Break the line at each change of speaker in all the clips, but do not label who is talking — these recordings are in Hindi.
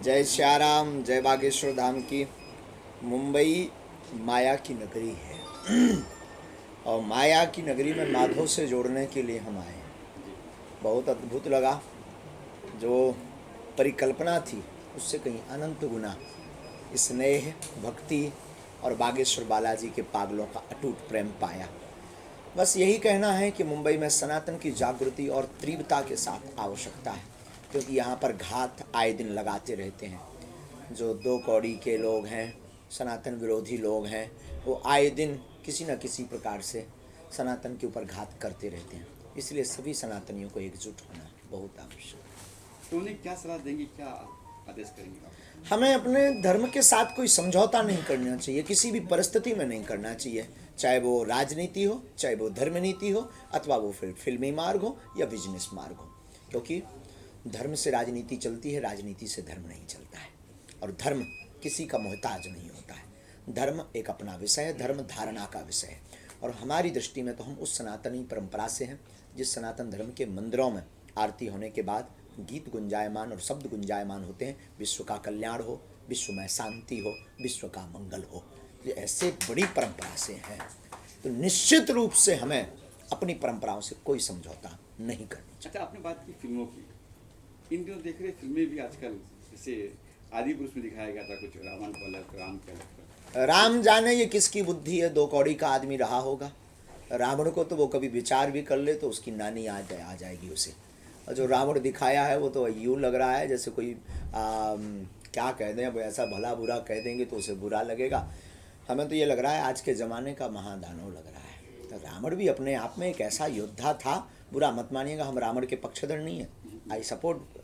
जय श्याराम, जय बागेश्वर धाम की। मुंबई माया की नगरी है और माया की नगरी में माधव से जोड़ने के लिए हम आए। बहुत अद्भुत लगा। जो परिकल्पना थी उससे कहीं अनंत गुना स्नेह, भक्ति और बागेश्वर बालाजी के पागलों का अटूट प्रेम पाया। बस यही कहना है कि मुंबई में सनातन की जागृति और तीव्रता के साथ आवश्यकता है, क्योंकि यहाँ पर घात आए दिन लगाते रहते हैं। जो दो कौड़ी के लोग हैं, सनातन विरोधी लोग हैं, वो आए दिन किसी न किसी प्रकार से सनातन के ऊपर घात करते रहते हैं। इसलिए सभी सनातनियों को एकजुट होना बहुत आवश्यक है।
तो उन्हें क्या सलाह देंगे, क्या आदेश करेंगे आप?
हमें अपने धर्म के साथ कोई समझौता नहीं करना चाहिए, किसी भी परिस्थिति में नहीं करना चाहिए, चाहे वो राजनीति हो, चाहे वो धर्म नीति हो, अथवा वो फिल्मी मार्ग हो या बिजनेस मार्ग हो। क्योंकि धर्म से राजनीति चलती है, राजनीति से धर्म नहीं चलता है। और धर्म किसी का मोहताज नहीं होता है। धर्म एक अपना विषय है, धर्म धारणा का विषय है। और हमारी दृष्टि में तो हम उस सनातनी परंपरा से हैं जिस सनातन धर्म के मंदिरों में आरती होने के बाद गीत गुंजायमान और शब्द गुंजायमान होते हैं, विश्व का कल्याण हो, विश्व में शांति हो, विश्व का मंगल हो। ये ऐसे बड़ी परंपरा से हैं, तो निश्चित रूप से हमें अपनी परंपराओं से कोई समझौता नहीं करना चाहिए।
अच्छा, आपने बात की फिल्मों की। इन दिनों देख रहे फिल्में भी आजकल, जैसे आदि पुरुष में दिखाया गया था कुछ रावण को अलग, राम के अलग।
राम जाने ये किसकी बुद्धि है, दो कौड़ी का आदमी रहा होगा। रावण को तो वो कभी विचार भी कर ले तो उसकी नानी आ जाएगी उसे। और जो रावण दिखाया है वो तो यूँ लग रहा है जैसे कोई क्या कह दें, अब ऐसा भला बुरा कह देंगे तो उसे बुरा लगेगा। हमें तो ये लग रहा है आज के ज़माने का महादानव लग रहा है। तो रावण भी अपने आप में एक ऐसा योद्धा था। बुरा मत मानिएगा, हम रावण के पक्षधर नहीं है। आई सपोर्ट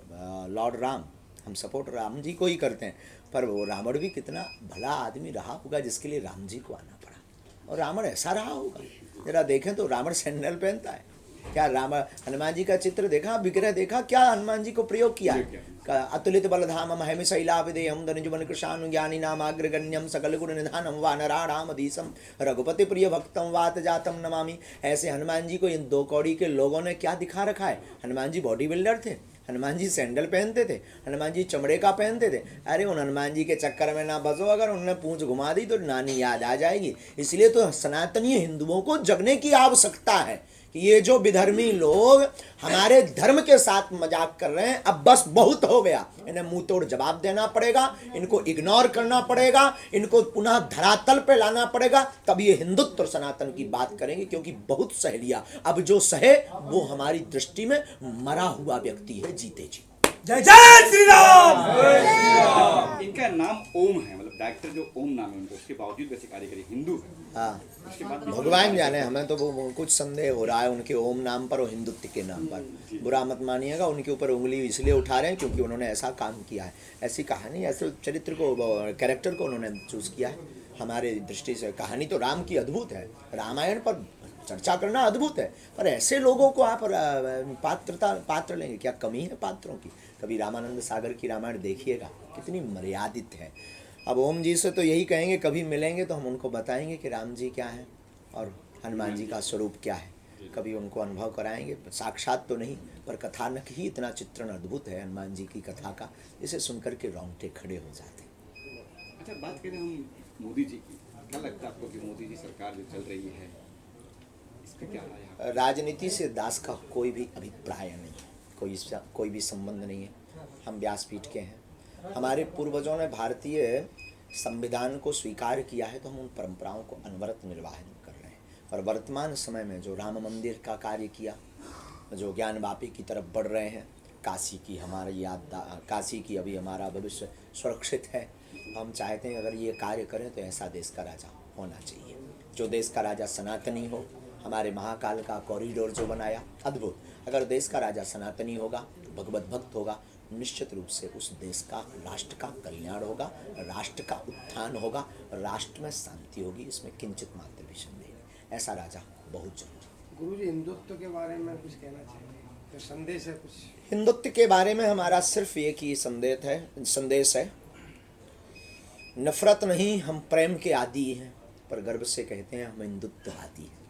लॉर्ड राम, हम सपोर्ट राम जी को ही करते हैं। पर वो रावण भी कितना भला आदमी रहा होगा जिसके लिए राम जी को आना पड़ा। और रावण ऐसा रहा होगा, जरा देखें तो रावण सैंडल पहनता है क्या? राम हनुमान जी का चित्र देखा, विग्रह देखा, क्या हनुमान जी को प्रयोग किया है? अतुलित बलधामम हेमशैलाभिदेहम धनुजुवन कृशानु ज्ञानी नामाग्रगण्यम सकल गुण निधानम वानराणामधीशम रघुपति प्रिय भक्तम वात जातम नमामि। ऐसे हनुमान जी को इन दो कौड़ी के लोगों ने क्या दिखा रखा है? हनुमान जी बॉडी बिल्डर थे, हनुमान जी सैंडल पहनते थे, हनुमान जी चमड़े का पहनते थे। अरे उन हनुमान जी के चक्कर में ना बसो, अगर उन्होंने पूंछ घुमा दी तो नानी याद आ जाएगी। इसलिए तो सनातनी हिंदुओं को जगने की आवश्यकता है कि ये जो विधर्मी लोग हमारे धर्म के साथ मजाक कर रहे हैं, अब बस बहुत हो गया। इन्हें मुंह तोड़ जवाब देना पड़ेगा, इनको इग्नोर करना पड़ेगा, इनको पुनः धरातल पे लाना पड़ेगा, तब ये हिंदुत्व और सनातन की बात करेंगे। क्योंकि बहुत सह लिया, अब जो सहे वो हमारी दृष्टि में मरा हुआ व्यक्ति है, जीते जी।
जय जय श्री राम।
इनका नाम ओम है, मतलब डायरेक्टर जो ओम नाम है उनका, उसके बावजूद वैसे कार्यकारी हिंदू है।
हाँ,
उसके बाद
भगवान जाने, हमें तो वो कुछ संदेह हो रहा है उनके ओम नाम पर और हिंदुत्व के नाम पर। बुरा मत मानिएगा, उनके ऊपर उंगली इसलिए उठा रहे हैं क्योंकि उन्होंने ऐसा काम किया है, ऐसी कहानी, ऐसे चरित्र को, कैरेक्टर को उन्होंने चूज किया है। हमारे दृष्टि से कहानी तो राम की अद्भुत है, रामायण पर चर्चा करना अद्भुत है, पर ऐसे लोगों को आप पात्र लेंगे, क्या कमी है पात्रों की? कभी रामानंद सागर की रामायण देखिएगा, कितनी मर्यादित है। अब ओम जी से तो यही कहेंगे, कभी मिलेंगे तो हम उनको बताएंगे कि राम जी क्या है और हनुमान जी का स्वरूप क्या है। कभी उनको अनुभव कराएंगे, साक्षात तो नहीं, पर कथानक ही इतना चित्रण अद्भुत है हनुमान जी की कथा का, इसे सुनकर के रोंगटे खड़े हो जाते।
अच्छा, बात करें हम मोदी जी की, क्या लगता है आपको कि मोदी जी सरकार जो चल रही है इसका क्या राय है?
राजनीति से दास का कोई भी अभिप्राय नहीं है, कोई भी संबंध नहीं है। हम व्यासपीठ के हैं, हमारे पूर्वजों ने भारतीय संविधान को स्वीकार किया है, तो हम उन परंपराओं को अनवरत निर्वाहन कर रहे हैं। और वर्तमान समय में जो राम मंदिर का कार्य किया, जो ज्ञान वापी की तरफ बढ़ रहे हैं, काशी की हमारी काशी की अभी हमारा भविष्य सुरक्षित है। हम चाहते हैं अगर ये कार्य करें तो ऐसा देश का राजा होना चाहिए, जो देश का राजा सनातनी हो। हमारे महाकाल का कॉरिडोर जो बनाया, अद्भुत। अगर देश का राजा सनातनी होगा, भगवत भक्त होगा, निश्चित रूप से उस देश का, राष्ट्र का कल्याण होगा, राष्ट्र का उत्थान होगा, राष्ट्र में शांति होगी, इसमें किंचित मात्र भी संदेह नहीं। ऐसा राजा बहुत जरूरी।
गुरुजी, हिंदुत्व के बारे में कुछ कहना चाहिए, तो संदेश है कुछ?
हिंदुत्व के बारे में हमारा सिर्फ एक ही संदेश है, नफरत नहीं, हम प्रेम के आदी हैं, पर गर्व से कहते हैं हम हिंदुत्व आदी हैं।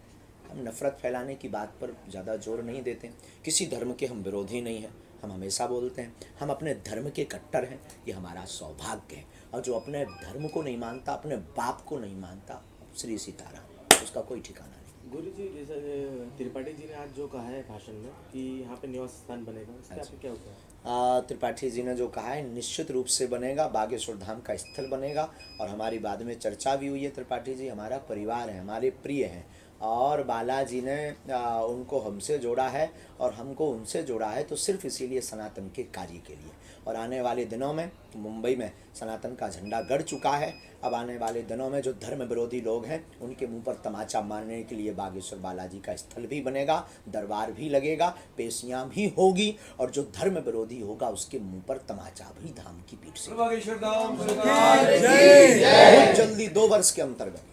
हम नफरत फैलाने की बात पर ज़्यादा जोर नहीं देते। किसी धर्म के हम विरोधी नहीं हैं, हम हमेशा बोलते हैं हम अपने धर्म के कट्टर हैं, ये हमारा सौभाग्य है। और जो अपने धर्म को नहीं मानता, अपने बाप को नहीं मानता, श्री सीताराम, उसका कोई ठिकाना नहीं।
गुरु जी, जैसे त्रिपाठी जी ने आज जो कहा है भाषण में कि यहाँ पे निवास स्थान बनेगा, उसके आपको क्या होता है?
त्रिपाठी जी ने जो कहा है निश्चित रूप से बनेगा, बागेश्वर धाम का स्थल बनेगा। और हमारी बाद में चर्चा भी हुई है, त्रिपाठी जी हमारा परिवार है, हमारे प्रिय हैं, और बालाजी ने उनको हमसे जोड़ा है और हमको उनसे जोड़ा है, तो सिर्फ इसीलिए सनातन के कार्य के लिए। और आने वाले दिनों में मुंबई में सनातन का झंडा गड़ चुका है। अब आने वाले दिनों में जो धर्म विरोधी लोग हैं उनके मुंह पर तमाचा मारने के लिए बागेश्वर बालाजी का स्थल भी बनेगा, दरबार भी लगेगा, पेशियां भी होगी, और जो धर्म विरोधी होगा उसके मुंह पर तमाचा भी धाम की पीठ से। बहुत जल्दी 2 वर्ष के अंतर्गत।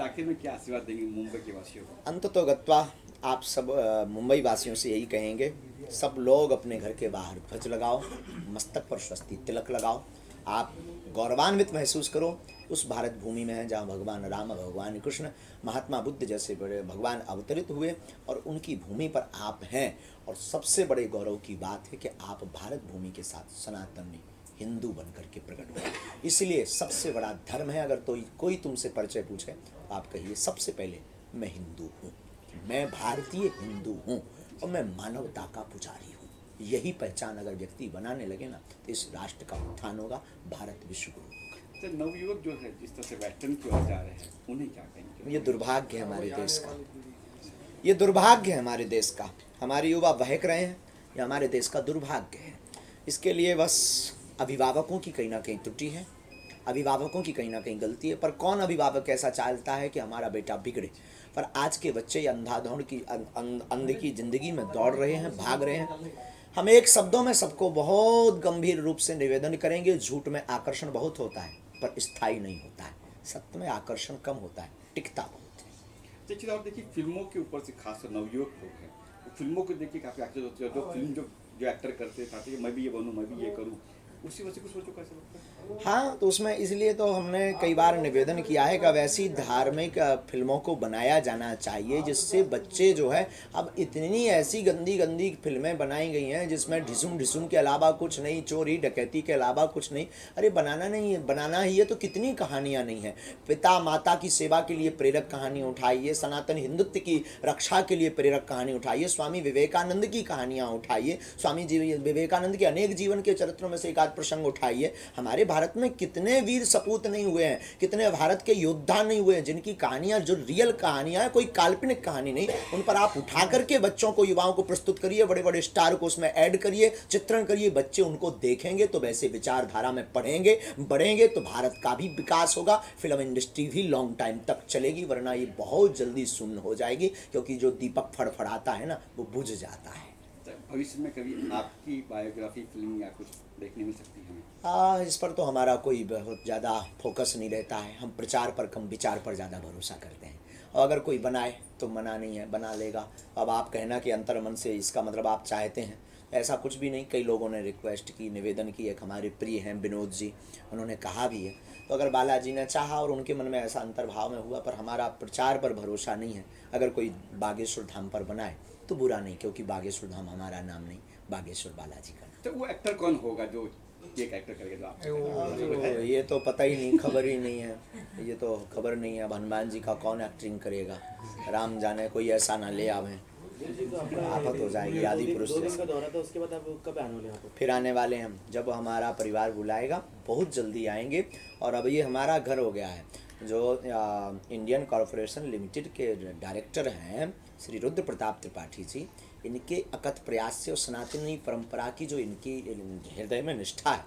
आखिर में क्या आशीर्वाद देंगे मुंबई के वासियों को?
अंततो गत्वा आप सब मुंबई वासियों से यही कहेंगे, सब लोग अपने घर के बाहर ध्वज लगाओ, मस्तक पर स्वस्ति तिलक लगाओ। आप गौरवान्वित महसूस करो उस भारत भूमि में है जहाँ भगवान राम, भगवान कृष्ण, महात्मा बुद्ध जैसे बड़े भगवान अवतरित हुए, और उनकी भूमि पर आप हैं। और सबसे बड़े गौरव की बात है कि आप भारत भूमि के साथ सनातनी हिंदू बनकर के प्रकट हुए। इसलिए सबसे बड़ा धर्म है, अगर तो कोई तुमसे परिचय पूछे आप कहिए सबसे पहले मैं हिंदू हूँ, मैं भारतीय हिंदू हूँ, और मैं मानवता का पुजारी हूँ। यही पहचान अगर व्यक्ति बनाने लगे ना, तो इस राष्ट्र का उत्थान होगा, भारत विश्व गुरु होगा।
तो नवयुवक जो है जिस तरह से वेस्टर्न की ओर जा रहे हैं, उन्हें क्या कहेंगे?
ये दुर्भाग्य है हमारे देश का, ये दुर्भाग्य है हमारे देश का। हमारे युवा बहक रहे हैं, ये हमारे देश का दुर्भाग्य है। इसके लिए बस अभिभावकों की कहीं ना कहीं त्रुटि है, अभिभावकों की कहीं ना कहीं गलती है। पर कौन अभिभावक ऐसा चाहता है कि हमारा बेटा बिगड़े? पर आज के बच्चे अंधाधुंध की अंध की जिंदगी में दौड़ रहे हैं, भाग रहे हैं। हम एक शब्दों में सबको बहुत गंभीर रूप से निवेदन करेंगे, झूठ में आकर्षण बहुत होता है पर स्थायी नहीं होता है, सत्य में आकर्षण कम होता है, टिकता बहुत है।
देखिए और देखिए फिल्मों के ऊपर से खासकर नवयुवक लोग हैं, तो फिल्मों को देखिए काफी एक्टर होते हैं, जो फिल्म जो एक्टर करते हैं चाहते हैं मैं भी ये बनूं, मैं भी ये करूं, उसी वजह से कुछ सोचो कैसे लगता है?
हाँ, तो उसमें इसलिए तो हमने कई बार निवेदन किया है कि अब ऐसी धार्मिक फिल्मों को बनाया जाना चाहिए जिससे बच्चे जो है, अब इतनी ऐसी गंदी गंदी फिल्में बनाई गई हैं जिसमें ढिसुम ढिसुम के अलावा कुछ नहीं, चोरी डकैती के अलावा कुछ नहीं। अरे बनाना नहीं है, बनाना ही है तो कितनी कहानियाँ नहीं है। पिता माता की सेवा के लिए प्रेरक कहानी उठाइए, सनातन हिंदुत्व की रक्षा के लिए प्रेरक कहानी उठाइए, स्वामी विवेकानंद की कहानियाँ उठाइए, स्वामी जी विवेकानंद के अनेक जीवन के चरित्रों में से एक आध प्रसंग उठाइए। हमारे भारत में कितने वीर सपूत नहीं हुए हैं, कितने भारत के योद्धा नहीं हुए हैं जिनकी कहानियां जो रियल कहानियां हैं, कोई काल्पनिक कहानी नहीं, उन पर आप उठा करके बच्चों को, युवाओं को प्रस्तुत करिए, बड़े बड़े स्टार को उसमें ऐड करिए, चित्रण करिए। बच्चे उनको देखेंगे तो वैसे विचारधारा में पढ़ेंगे, बढ़ेंगे तो भारत का भी विकास होगा, फिल्म इंडस्ट्री भी लॉन्ग टाइम तक चलेगी, वरना ये बहुत जल्दी सुन्न हो जाएगी, क्योंकि जो दीपक फड़फड़ाता है ना वो बुझ जाता है।
भविष्य में कभी आपकी बायोग्राफी फिल्म या कुछ देखने मिल सकती है हमें?
इस पर तो हमारा कोई बहुत ज़्यादा फोकस नहीं रहता है, हम प्रचार पर कम विचार पर ज़्यादा भरोसा करते हैं। और अगर कोई बनाए तो मना नहीं है, बना लेगा। अब आप कहना कि अंतर्मन से इसका मतलब आप चाहते हैं, ऐसा कुछ भी नहीं। कई लोगों ने रिक्वेस्ट की, निवेदन की, एक हमारे प्रिय हैं विनोद जी, उन्होंने कहा भी है। तो अगर बालाजी ने चाहा और उनके मन में ऐसा अंतर्भाव में हुआ, पर हमारा प्रचार पर भरोसा नहीं है। अगर कोई बागेश्वर धाम पर बनाए तो बुरा नहीं, क्योंकि बागेश्वर धाम हमारा नाम नहीं, बागेश्वर बालाजी का नाम।
तो वो एक्टर कौन होगा जो ये कैरेक्टर करेगा? आप
ये तो पता ही नहीं, खबर ही नहीं है, ये तो खबर नहीं है। अब हनुमान जी का कौन एक्टिंग करेगा, राम जाने, कोई ऐसा ना ले आवे, आफत हो जाएगी। आदि पुरुष
2 दिन का दौरा था, उसके बाद आप कब आने वाले हैं?
फिर आने वाले हैं हम, जब हमारा परिवार बुलाएगा बहुत जल्दी आएंगे। और अब ये हमारा घर हो गया है। जो इंडियन कॉरपोरेशन लिमिटेड के डायरेक्टर हैं श्री रुद्र प्रताप त्रिपाठी जी, इनके अकथ प्रयास से और सनातनी परंपरा की जो इनकी हृदय में निष्ठा है,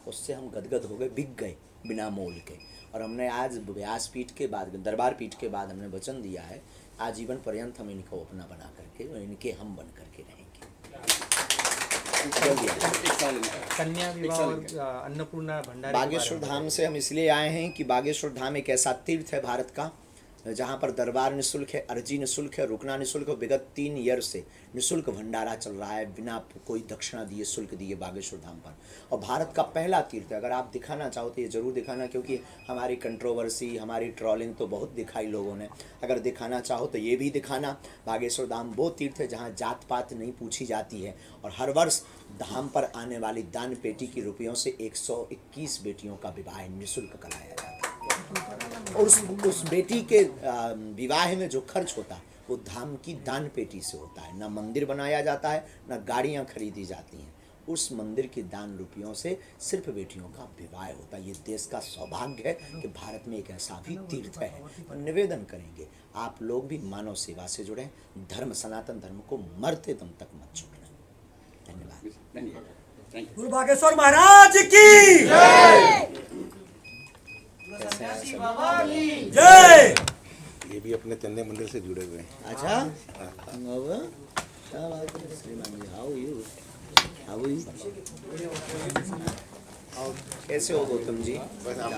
उससे हम गदगद हो गए, बिक गए बिना मोल के। और हमने आज व्यासपीठ के बाद, दरबार पीठ के बाद हमने वचन दिया है, आजीवन पर्यंत हम इनको अपना बना करके, इनके हम बन करके रहेंगे।
कन्या विवाह और अन्नपूर्णा भंडारी
बागेश्वर धाम से हम इसलिए आए हैं कि बागेश्वर धाम एक ऐसा तीर्थ है भारत का जहाँ पर दरबार निःशुल्क है, अर्जी निःशुल्क है, रुकना निःशुल्क है। विगत 3 ईयर से निःशुल्क भंडारा चल रहा है, बिना कोई दक्षिणा दिए, शुल्क दिए बागेश्वर धाम पर। और भारत का पहला तीर्थ है। अगर आप दिखाना चाहो तो ये ज़रूर दिखाना, क्योंकि हमारी कंट्रोवर्सी, हमारी ट्रोलिंग तो बहुत दिखाई लोगों ने। अगर दिखाना चाहो तो ये भी दिखाना। बागेश्वर धाम वो तीर्थ है जहाँ जात पात नहीं पूछी जाती है, और हर वर्ष धाम पर आने वाली दान पेटी की रुपयों से 121 बेटियों का विवाह निःशुल्क कराया जाता है। और उस बेटी के विवाह में जो खर्च होता है वो धाम की दान पेटी से होता है। ना मंदिर बनाया जाता है, ना गाड़ियाँ खरीदी जाती हैं। उस मंदिर के दान रुपयों से सिर्फ बेटियों का विवाह होता है। ये देश का सौभाग्य है कि भारत में एक ऐसा भी तीर्थ है। और निवेदन करेंगे आप लोग भी मानव सेवा से जुड़ें, धर्म, सनातन धर्म को मरते दम तक मत छोड़ें। धन्यवाद।
धन्यवाद, थैंक यू।
गुरु बागेश्वर महाराज की जय।
ये भी अपने चंदे मंदिर से जुड़े हुए हैं।
अच्छा, अब क्या बात है श्रीमान जी, हाउ यू? कैसे हो गौतम जी?
बस आप